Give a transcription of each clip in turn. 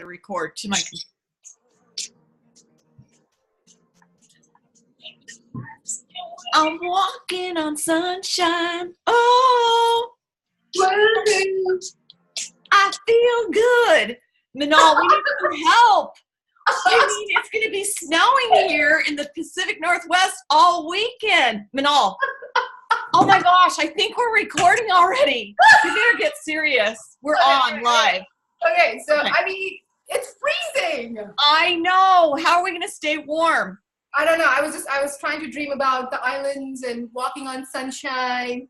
record to my. I'm walking on sunshine. Oh, I feel good. Minal, we need some help. I mean, it's going to be snowing here in the Pacific Northwest all weekend. Minal, oh my gosh, I think we're recording already. We better get serious. We're on live. Okay, so I mean, it's freezing. I know. How are we going to stay warm? I don't know. I was trying to dream about the islands and walking on sunshine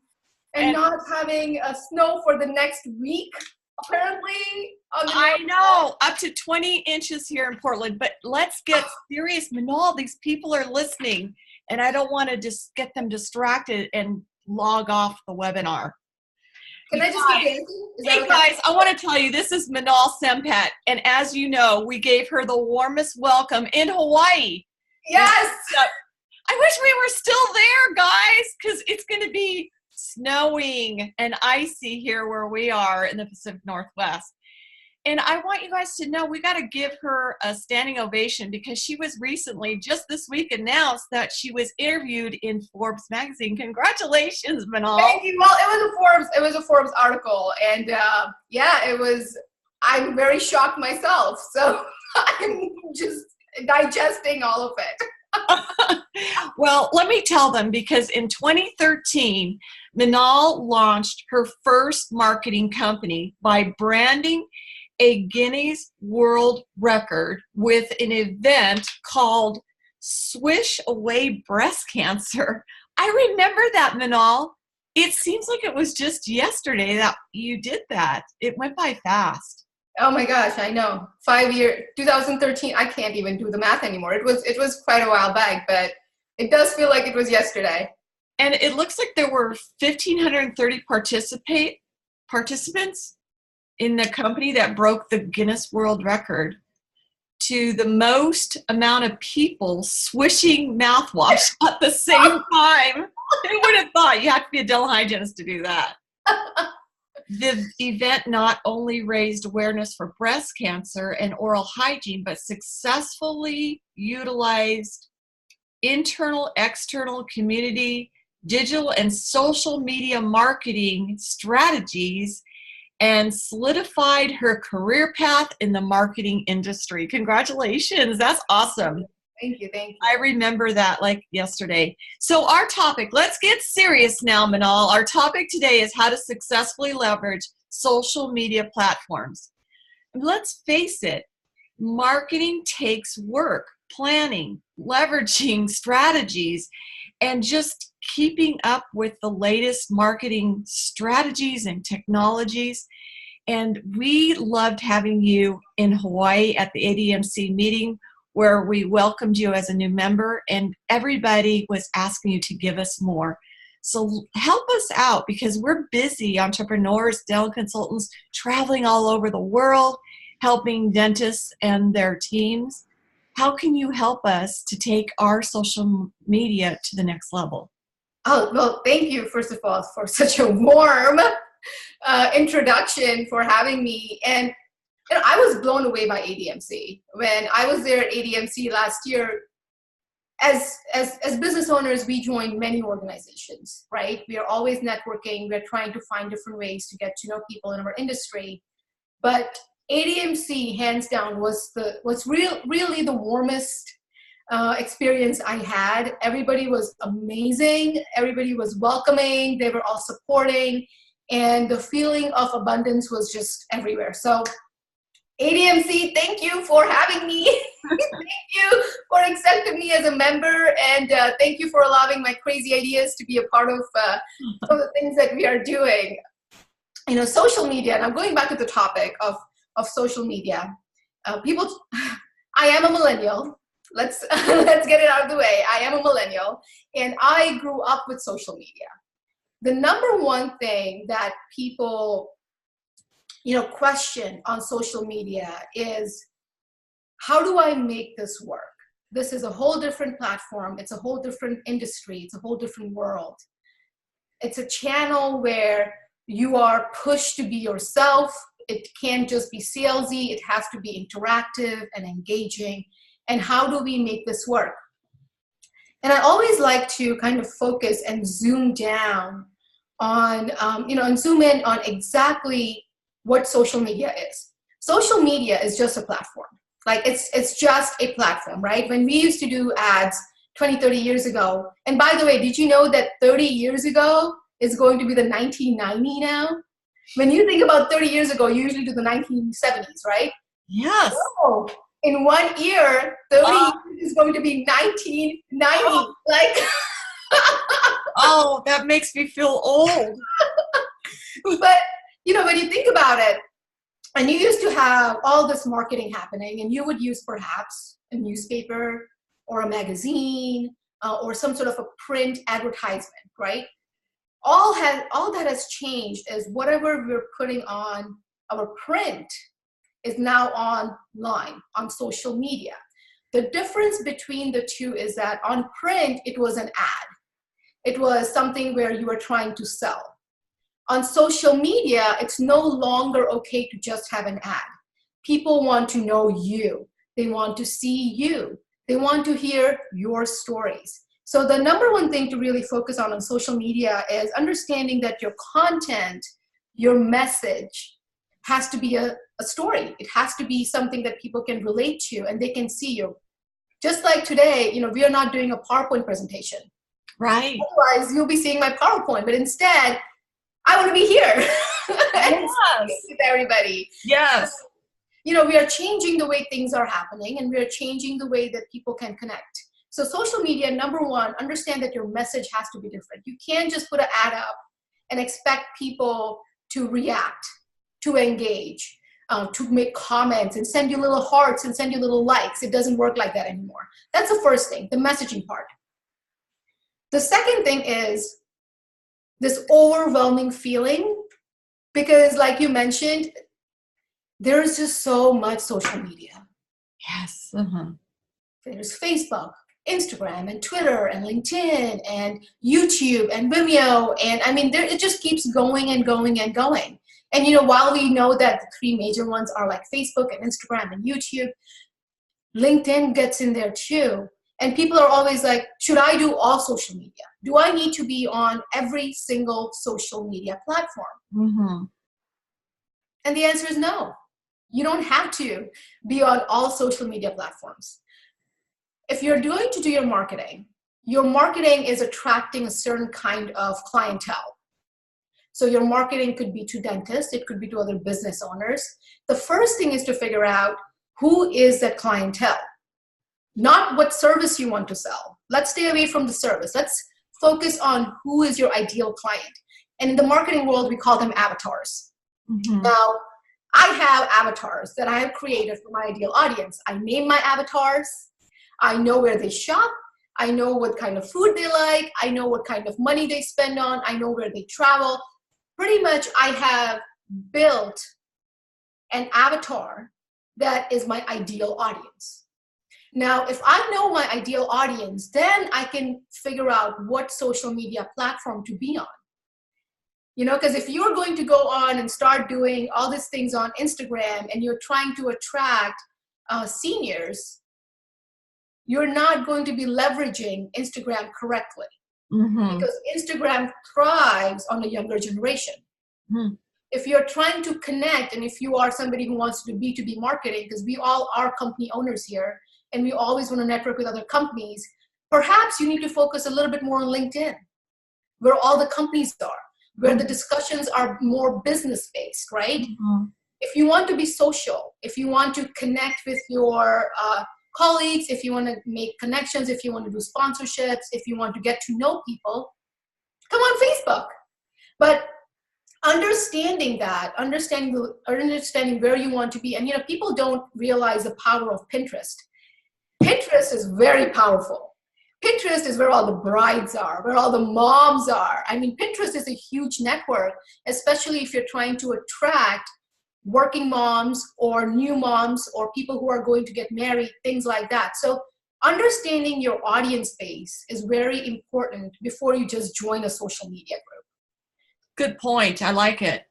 and not having snow for the next week, apparently. I know, up to 20 inches here in Portland, but let's get serious. Minal, these people are listening, and I don't want to just get them distracted and log off the webinar. Can I just get dancing? Hey guys, I want to tell you, this is Minal Sampat, and as you know, we gave her the warmest welcome in Hawaii. Yes! I wish we were still there, guys, because it's going to be snowing and icy here where we are in the Pacific Northwest. And I want you guys to know we got to give her a standing ovation because she was recently, just this week, announced that she was interviewed in Forbes magazine. Congratulations, Minal. Thank you. Well, it was a Forbes article, and yeah, it was. I'm very shocked myself, so I'm just digesting all of it. Well, let me tell them, because in 2013, Minal launched her first marketing company by branding a Guinness World Record with an event called Swish Away Breast Cancer. I remember that, Minal. It seems like it was just yesterday that you did that. It went by fast. Oh my gosh, I know. 5 years, 2013. I can't even do the math anymore. It was quite a while back, but it does feel like it was yesterday. And it looks like there were 1,530 participants in the company that broke the Guinness World Record to the most amount of people swishing mouthwash at the same time. Who would have thought? You have to be a dental hygienist to do that. The event not only raised awareness for breast cancer and oral hygiene, but successfully utilized internal, external, community, digital, and social media marketing strategies and solidified her career path in the marketing industry. Congratulations. That's awesome. Thank you. Thank you. I remember that like yesterday. So our topic, let's get serious now, Minal. Our topic today is how to successfully leverage social media platforms. Let's face it, marketing takes work, planning, leveraging strategies, and just keeping up with the latest marketing strategies and technologies. And we loved having you in Hawaii at the ADMC meeting, where we welcomed you as a new member, and everybody was asking you to give us more. So help us out, because we're busy entrepreneurs, dental consultants, traveling all over the world, helping dentists and their teams. How can you help us to take our social media to the next level? Oh, well, thank you, first of all, for such a warm introduction, for having me. And I was blown away by ADMC. When I was there at ADMC last year, as business owners, we joined many organizations, right? We are always networking. We're trying to find different ways to get to know people in our industry. But ADMC, hands down, was really the warmest experience I had. Everybody was amazing. Everybody was welcoming. They were all supporting. And the feeling of abundance was just everywhere. So ADMC, thank you for having me. Thank you for accepting me as a member, and thank you for allowing my crazy ideas to be a part of some of the things that we are doing. You know, social media, and I'm going back to the topic of social media. I am a millennial. Let's get it out of the way. I am a millennial, and I grew up with social media. The number one thing that people question on social media is, how do I make this work? This is a whole different platform. It's a whole different industry. It's a whole different world. It's a channel where you are pushed to be yourself. It can't just be salesy. It has to be interactive and engaging. And how do we make this work? And I always like to kind of focus and zoom down on, and zoom in on exactly what social media is. Social media is just a platform. Like it's just a platform, right? When we used to do ads 20, 30 years ago, and by the way, did you know that 30 years ago is going to be the 1990 now? When you think about 30 years ago, you usually do the 1970s, right? Yes. Oh, in 1 year, 30 years is going to be 1990. Like, oh, that makes me feel old. but when you think about it, and you used to have all this marketing happening, and you would use perhaps a newspaper or a magazine or some sort of a print advertisement, right? All that has changed is whatever we're putting on our print is now online, on social media. The difference between the two is that on print, it was an ad. It was something where you were trying to sell. On social media, it's no longer okay to just have an ad. People want to know you. They want to see you. They want to hear your stories. So the number one thing to really focus on social media is understanding that your content, your message has to be a story. It has to be something that people can relate to and they can see you. Just like today, we are not doing a PowerPoint presentation. Right. Otherwise, you'll be seeing my PowerPoint, but instead, I want to be here and speak with everybody. Yes. We are changing the way things are happening, and we are changing the way that people can connect. So social media, number one, understand that your message has to be different. You can't just put an ad up and expect people to react, to engage, to make comments and send you little hearts and send you little likes. It doesn't work like that anymore. That's the first thing, the messaging part. The second thing is this overwhelming feeling, because like you mentioned, there's just so much social media. Yes. There's Facebook, Instagram, and Twitter, and LinkedIn, and YouTube, and Vimeo, and it just keeps going and going and going. And while we know that the three major ones are like Facebook and Instagram and YouTube, LinkedIn gets in there too. And people are always like, should I do all social media? Do I need to be on every single social media platform? Mm-hmm. And the answer is no. You don't have to be on all social media platforms. If you're going to do your marketing is attracting a certain kind of clientele. So your marketing could be to dentists, it could be to other business owners. The first thing is to figure out who is that clientele. Not what service you want to sell. Let's stay away from the service. Let's focus on who is your ideal client. And in the marketing world, we call them avatars. Mm-hmm. Now, I have avatars that I have created for my ideal audience. I name my avatars. I know where they shop. I know what kind of food they like. I know what kind of money they spend on. I know where they travel. Pretty much, I have built an avatar that is my ideal audience. Now, if I know my ideal audience, then I can figure out what social media platform to be on. Because if you're going to go on and start doing all these things on Instagram and you're trying to attract seniors, you're not going to be leveraging Instagram correctly. Mm-hmm. Because Instagram thrives on the younger generation. Mm-hmm. If you're trying to connect, and if you are somebody who wants to do B2B marketing, because we all are company owners here, and we always want to network with other companies, perhaps you need to focus a little bit more on LinkedIn, where all the companies are, where the discussions are more business-based, right? Mm-hmm. If you want to be social, if you want to connect with your colleagues, if you want to make connections, if you want to do sponsorships, if you want to get to know people, come on Facebook. But understanding where you want to be, and people don't realize the power of Pinterest. Pinterest is very powerful. Pinterest is where all the brides are, where all the moms are. Pinterest is a huge network, especially if you're trying to attract working moms or new moms or people who are going to get married, things like that. So understanding your audience base is very important before you just join a social media group. Good point. I like it.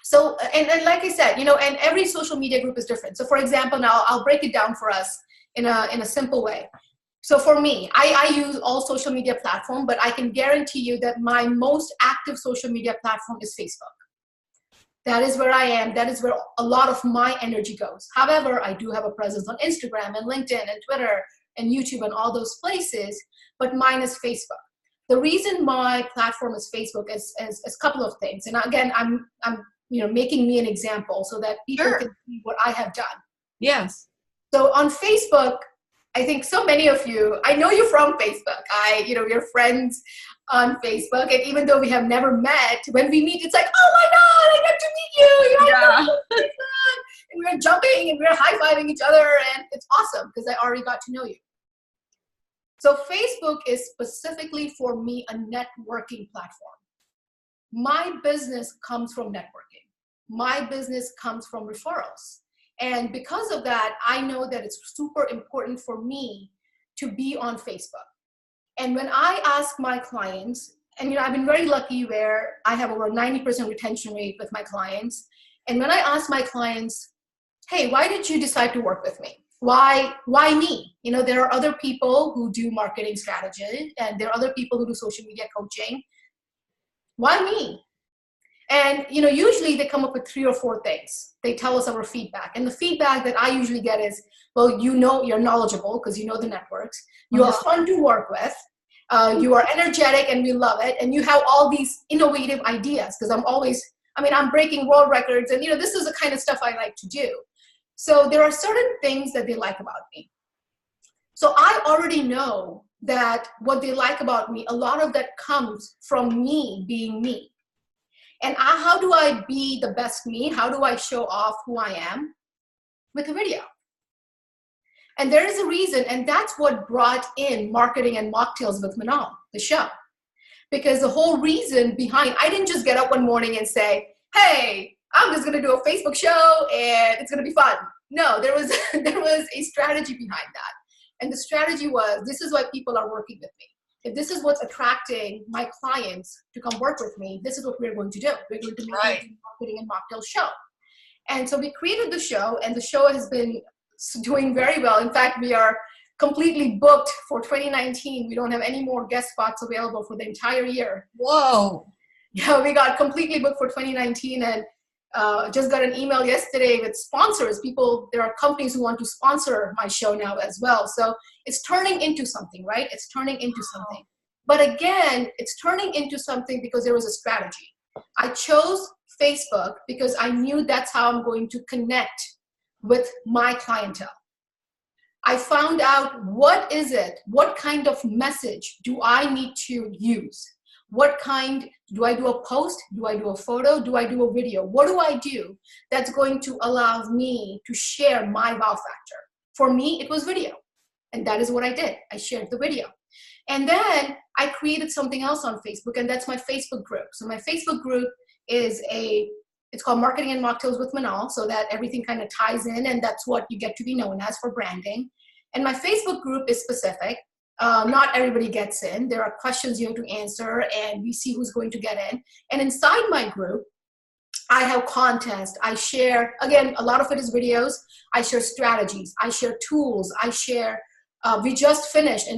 So, and like I said, and every social media group is different. So for example, now I'll break it down for us in a simple way. So for me, I use all social media platforms, but I can guarantee you that my most active social media platform is Facebook. That is where I am. That is where a lot of my energy goes. However, I do have a presence on Instagram and LinkedIn and Twitter and YouTube and all those places, but mine is Facebook. The reason my platform is Facebook is a couple of things. And again, I'm making me an example so that people Sure. can see what I have done. Yes. So on Facebook, I think so many of you, I know you're from Facebook. We're friends on Facebook. And even though we have never met, when we meet, it's like, oh my God, I got to meet you. Yeah. And we're jumping and we're high-fiving each other. And it's awesome because I already got to know you. So Facebook is specifically for me a networking platform. My business comes from networking. My business comes from referrals. And because of that, I know that it's super important for me to be on Facebook. And when I ask my clients, and I've been very lucky where I have over 90% retention rate with my clients. And when I ask my clients, hey, why did you decide to work with me? Why me? There are other people who do marketing strategy, and there are other people who do social media coaching. Why me? And usually they come up with 3 or 4 things. They tell us our feedback. And the feedback that I usually get is, well, you're knowledgeable because you know the networks. You are fun to work with. You are energetic and we love it. And you have all these innovative ideas because I'm breaking world records. And this is the kind of stuff I like to do. So there are certain things that they like about me. So I already know that what they like about me, a lot of that comes from me being me. And how do I be the best me? How do I show off who I am? With a video. And there is a reason, and that's what brought in Marketing and Mocktails with Minal, the show. Because the whole reason behind, I didn't just get up one morning and say, hey, I'm just going to do a Facebook show and it's going to be fun. No, there was a strategy behind that. And the strategy was, this is why people are working with me. If this is what's attracting my clients to come work with me, this is what we're going to do. We're going to make a Marketing and Mocktail show. And so we created the show, and the show has been doing very well. In fact, we are completely booked for 2019. We don't have any more guest spots available for the entire year. Whoa. Yeah, we got completely booked for 2019, and just got an email yesterday with sponsors. There are companies who want to sponsor my show now as well. So it's turning into something, right? It's turning into something. But again, it's turning into something because there was a strategy. I chose Facebook because I knew that's how I'm going to connect with my clientele. I found out what kind of message do I need to use? Do I do a post? Do I do a photo? Do I do a video? What do I do that's going to allow me to share my wow factor? For me, it was video. And that is what I did. I shared the video. And then I created something else on Facebook, and that's my Facebook group. So my Facebook group it's called Marketing and Mocktails with Minal, so that everything kind of ties in, and that's what you get to be known as for branding. And my Facebook group is specific. Not everybody gets in. There are questions you have to answer, and we see who's going to get in. And inside my group, I have contests. I share, again, a lot of it is videos. I share strategies. I share tools. I share, we just finished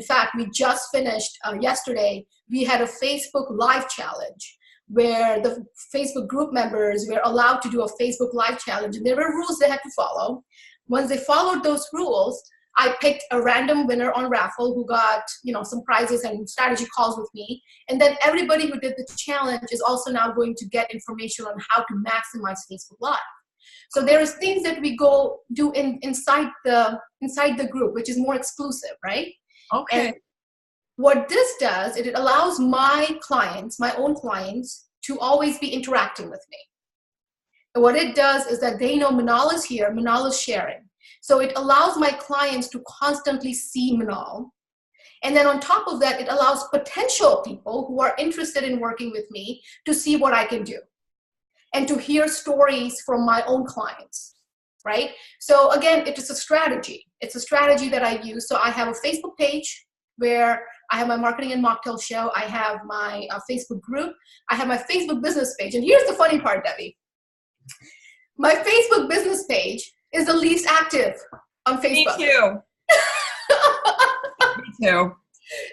yesterday, we had a Facebook Live challenge where the Facebook group members were allowed to do a Facebook Live challenge. And there were rules they had to follow. Once they followed those rules, I picked a random winner on raffle who got, some prizes and strategy calls with me. And then everybody who did the challenge is also now going to get information on how to maximize Facebook Live. So there is things that we go do inside the group, which is more exclusive, right? Okay. And what this does, it allows my own clients, to always be interacting with me. And what it does is that they know Minal is here, Minal is sharing. So it allows my clients to constantly see Minal. And then on top of that, it allows potential people who are interested in working with me to see what I can do and to hear stories from my own clients, right? So again, it is a strategy. It's a strategy that I use. So I have a Facebook page where I have my Marketing and Mocktail show. I have my Facebook group. I have my Facebook business page. And here's the funny part, Debbie. My Facebook business page is the least active on Facebook. Me too. Me too.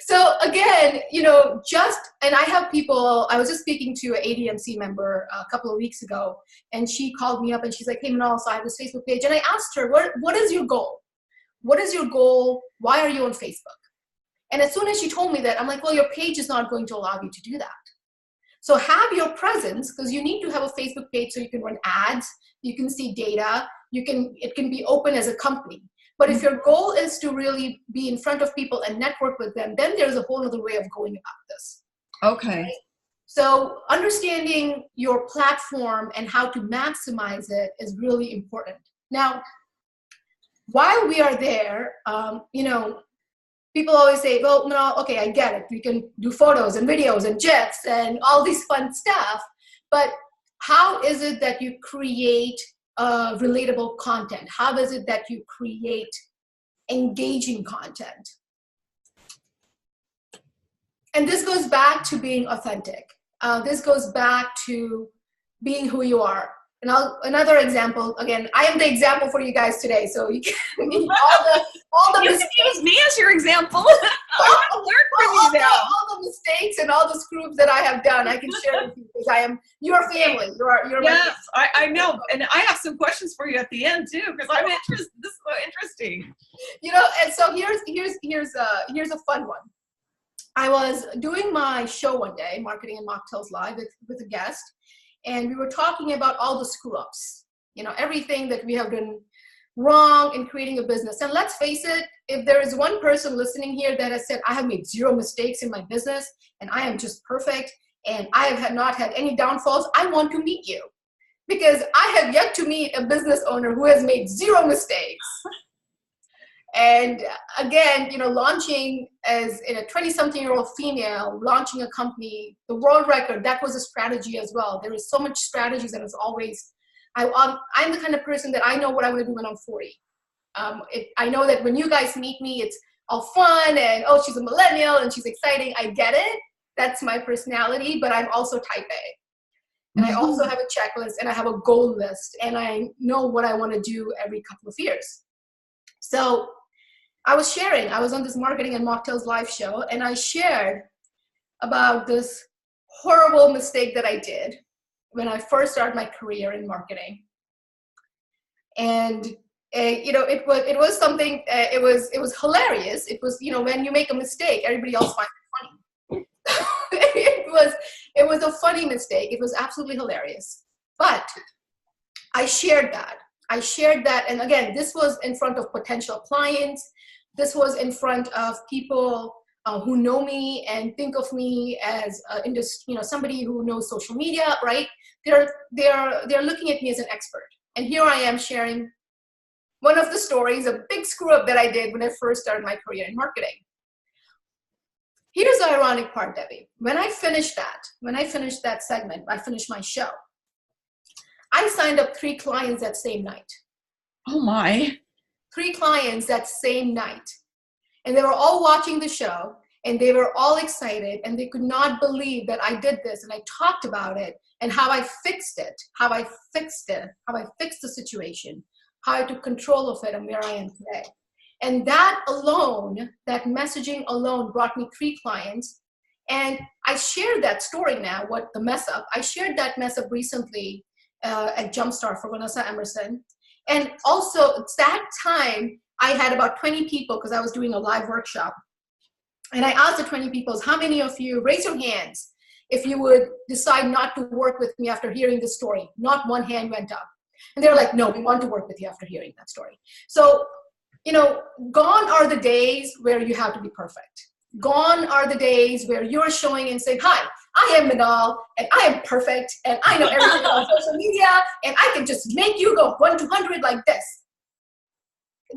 So again, and I have people, I was just speaking to an ADMC member a couple of weeks ago, and she called me up and she's like, hey, Minal, so I have this Facebook page. And I asked her, what is your goal? What is your goal? Why are you on Facebook? And as soon as she told me that, I'm like, well, your page is not going to allow you to do that. So have your presence, because you need to have a Facebook page so you can run ads, you can see data, it can be open as a company. But if your goal is to really be in front of people and network with them, then there's a whole other way of going about this. Okay. Right? So understanding your platform and how to maximize it is really important. Now, while we are there, people always say, well, no, okay, I get it. We can do photos and videos and GIFs and all these fun stuff. But how is it that you create relatable content? How is it that you create engaging content? And this goes back to being authentic. This goes back to being who you are. And another example, again, I am the example for you guys today. So you can all the you mistakes. can use me as your example. I want to learn from you now. All the mistakes and all the screws that I have done, I can share with you because I am your family. You're yes, I know. And I have some questions for you at the end too, because I'm interested. This is so interesting. And so here's a fun one. I was doing my show one day, Marketing and Mocktails Live, with a guest. And we were talking about all the screw-ups, everything that we have done wrong in creating a business. And let's face it, if there is one person listening here that has said, I have made 0 mistakes in my business and I am just perfect and I have not had any downfalls, I want to meet you. Because I have yet to meet a business owner who has made 0 mistakes. And again, launching as in a 20-something-year-old female, launching a company, the world record, that was a strategy as well. There is so much strategies, and it's always, I'm the kind of person that I know what I want to do when I'm 40. I know that when you guys meet me, it's all fun and, oh, she's a millennial and she's exciting. I get it. That's my personality, but I'm also type A. And I also have a checklist and I have a goal list and I know what I want to do every couple of years. So I was on this Marketing and Mocktails live show, and I shared about this horrible mistake that I did when I first started my career in marketing. And it was something. It was hilarious. It was when you make a mistake, everybody else finds it funny. It was a funny mistake. It was absolutely hilarious. But I shared that. And again, this was in front of potential clients. This was in front of people who know me and think of me as somebody who knows social media, right? They're looking at me as an expert. And here I am sharing one of the stories, a big screw up that I did when I first started my career in marketing. Here's the ironic part, Debbie. When I finished that segment, I finished my show. I signed up 3 clients that same night. Oh my. 3 clients that same night. And they were all watching the show and they were all excited and they could not believe that I did this and I talked about it and how I fixed it, how I fixed the situation, how I took control of it and where I am today. And that alone, that messaging alone brought me 3 clients. And I shared that story now, I shared that mess up recently at Jumpstart for Vanessa Emerson. And also at that time, I had about 20 people because I was doing a live workshop. And I asked the 20 people, how many of you, raise your hands, if you would decide not to work with me after hearing this story. Not one hand went up. And they were like, no, we want to work with you after hearing that story. So, gone are the days where you have to be perfect. Gone are the days where you're showing and saying, hi, I am Minal, and I am perfect, and I know everything on social media, and I can just make you go 1 to 100 like this.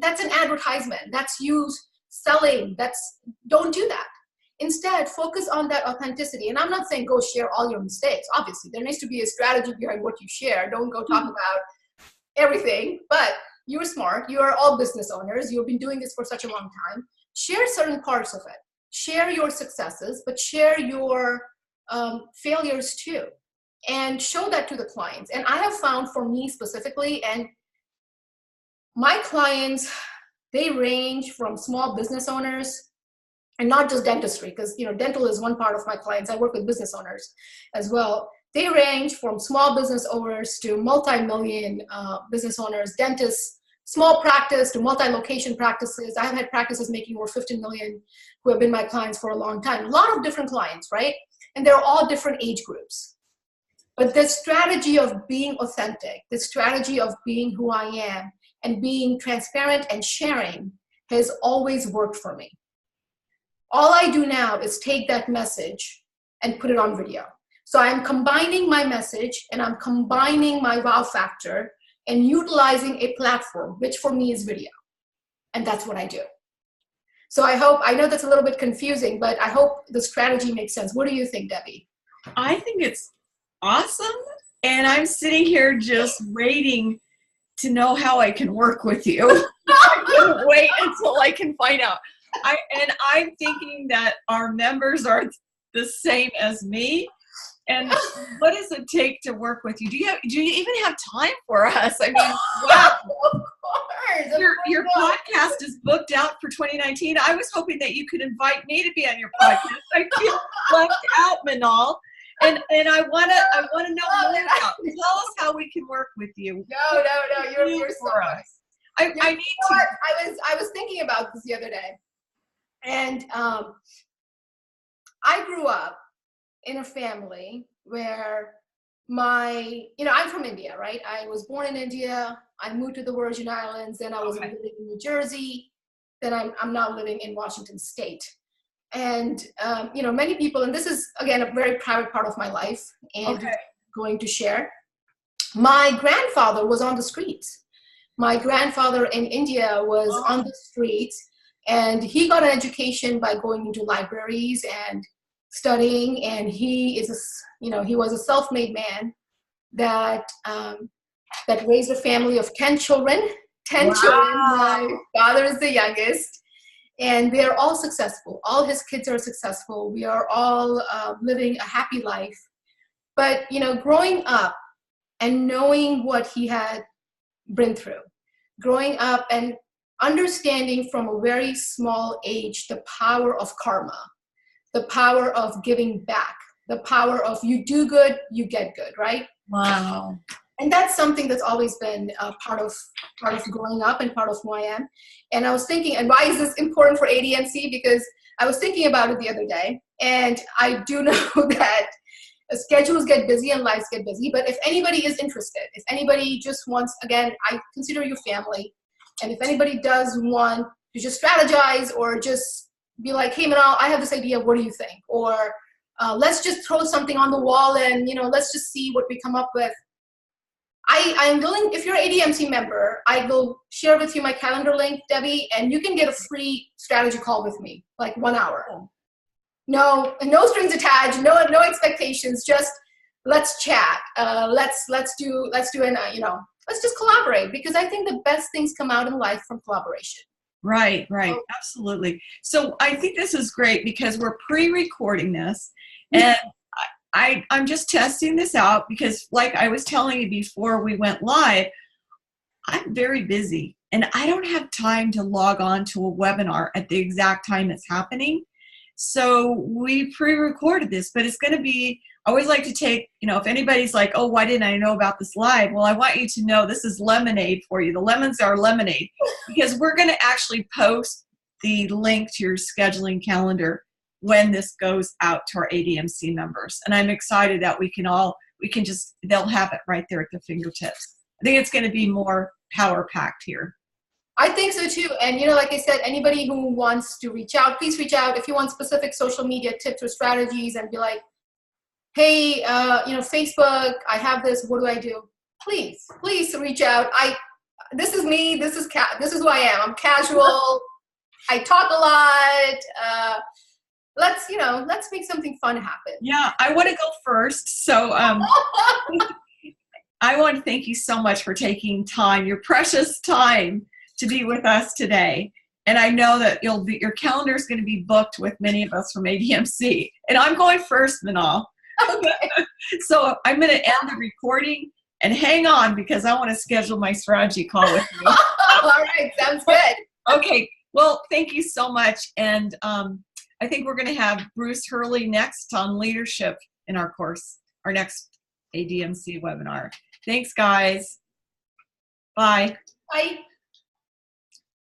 That's an advertisement. That's you selling. Don't do that. Instead, focus on that authenticity. And I'm not saying go share all your mistakes. Obviously, there needs to be a strategy behind what you share. Don't go talk about everything, but you're smart. You are all business owners. You've been doing this for such a long time. Share certain parts of it. Share your successes, but share your failures too. and show that to the clients. And I have found for me specifically, and my clients, they range from small business owners, and not just dentistry, because dental is one part of my clients. I work with business owners as well. They range from small business owners to multi-million business owners, dentists, small practice to multi-location practices. I have had practices making over 15 million who have been my clients for a long time. A lot of different clients, right? And they're all different age groups. But the strategy of being authentic, the strategy of being who I am and being transparent and sharing has always worked for me. All I do now is take that message and put it on video. So I'm combining my message and I'm combining my wow factor and utilizing a platform, which for me is video. And that's what I do. So I know that's a little bit confusing, but I hope the strategy makes sense. What do you think, Debbie? I think it's awesome. And I'm sitting here just waiting to know how I can work with you. I can't wait until I can find out. I'm thinking that our members are the same as me. And what does it take to work with you? Do you even have time for us? I mean, wow. Of course. Your podcast is booked out for 2019. I was hoping that you could invite me to be on your podcast. I feel left out, Minal. And I want to know more about it. Tell us how we can work with you. No. You're so nice. I need to. I was thinking about this the other day. And I grew up in a family where I'm from India, right? I was born in India. I moved to the Virgin Islands. Then I was living in New Jersey. Then I'm now living in Washington State. And, many people, and this is, again, a very private part of my life and going to share. My grandfather was on the streets. My grandfather in India was on the streets, and he got an education by going into libraries and studying. And he was a self-made man that raised a family of 10 children. 10 children. My father is the youngest. And they're all successful. All his kids are successful. We are all living a happy life. But, growing up and knowing what he had been through, growing up and understanding from a very small age the power of karma, the power of giving back, the power of you do good, you get good, right? Wow. And that's something that's always been part of growing up and part of who I am. And I was thinking, and why is this important for ADMC? Because I was thinking about it the other day, and I do know that schedules get busy and lives get busy. But if anybody is interested, if anybody just wants, again, I consider you family. And if anybody does want to just strategize or just be like, hey, Minal, I have this idea. What do you think? Or let's just throw something on the wall and, let's just see what we come up with. I am willing, if you're an ADMC member, I will share with you my calendar link, Debbie, and you can get a free strategy call with me, like 1 hour. No strings attached, no expectations, just let's chat. Let's just collaborate, because I think the best things come out in life from collaboration. Right, absolutely. So I think this is great because we're pre-recording this, and I'm just testing this out because, like I was telling you before we went live, I'm very busy and I don't have time to log on to a webinar at the exact time it's happening. So we pre-recorded this, but it's going to be, I always like to take, if anybody's like, oh, why didn't I know about this live? Well, I want you to know this is lemonade for you. The lemons are lemonade, because we're going to actually post the link to your scheduling calendar when this goes out to our ADMC members. And I'm excited that they'll have it right there at their fingertips. I think it's going to be more power packed here. I think so too. And, like I said, anybody who wants to reach out, please reach out. If you want specific social media tips or strategies and be like, hey, Facebook, I have this, what do I do? Please reach out. This is me. This is who I am. I'm casual. I talk a lot. Let's make something fun happen. Yeah, I want to go first. So I want to thank you so much for taking time, your precious time, to be with us today. And I know that your calendar is going to be booked with many of us from ADMC. And I'm going first, Minal. Okay. So I'm going to end the recording and hang on because I want to schedule my strategy call with you. All right, sounds good. Okay. Well, thank you so much. And I think we're going to have Bruce Hurley next on leadership in our course, our next ADMC webinar. Thanks, guys. Bye. Bye.